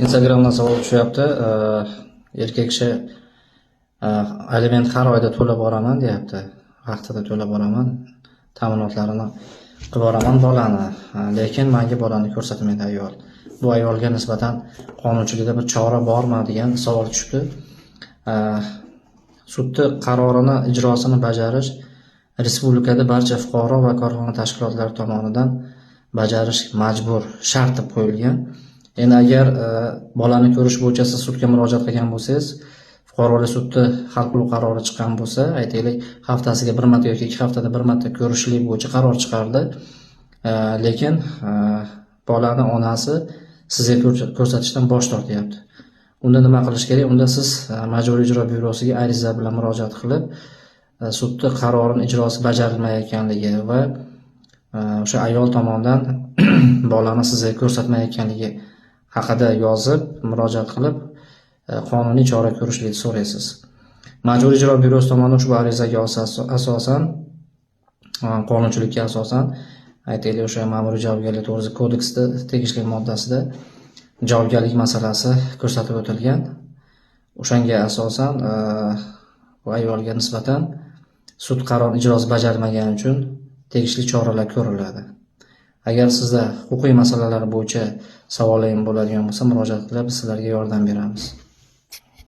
Instagramdan savol tushyapti. Erkak kishi aliment har oyda to'lab boraman deyapti. Vaqtida to'lab boraman, ta'minotlarini qilib boraman bolani. Lekin menga bolani ko'rsatmaydi ayol. Bu ayolga nisbatan qonunchilikda bir chora bormi degan savol tushdi. Sudning qarorini ijrosini bajarish respublikada barcha fuqaro va korxona tashkilotlari tomonidan bajarish majbur, shart deb qo'yilgan. Endi agar bolani ko'rish bo'yicha siz sudga murojaat qilgan bo'lsangiz, fuqarolik sudi hal qilib qarori chiqqan bo'lsa, aytaylik, haftasiga bir marta yoki 2 haftada bir marta ko'rishlik bo'yicha qaror chiqardi. Lekin bolani onasi sizga ko'rsatishdan bosh tortyapti. Unda nima qilish kerak? Unda siz Majburiy ijro byurosiga ariza bilan murojaat qilib, sudning qarorini ijrosi bajarilmayotganligi va o'sha ayol tomonidan bolani sizga ko'rsatmayotganligi haqida yozib, murojaat qilib, qonuniy chora ko'rishlikni so'raysiz. Majburiy ijro byurosi tomonidan ushbu arizaga asosan, qonunchilikka asosan, aytaylik, o'sha Ma'muriy javobgarlik to'g'risida kodeksda tegishli moddasida javobgarlik masalasi ko'rsatib o'tilgan. O'shanga asosan bu ayolga nisbatan sud qarori ijrosi bajarilmagani uchun tegishli choralar ko'riladi. Agar sizda huquqiy masalalar bo'yicha savollaringiz bo'ladigan bo'lsa, murojaat qilib, sizlarga yordam beramiz.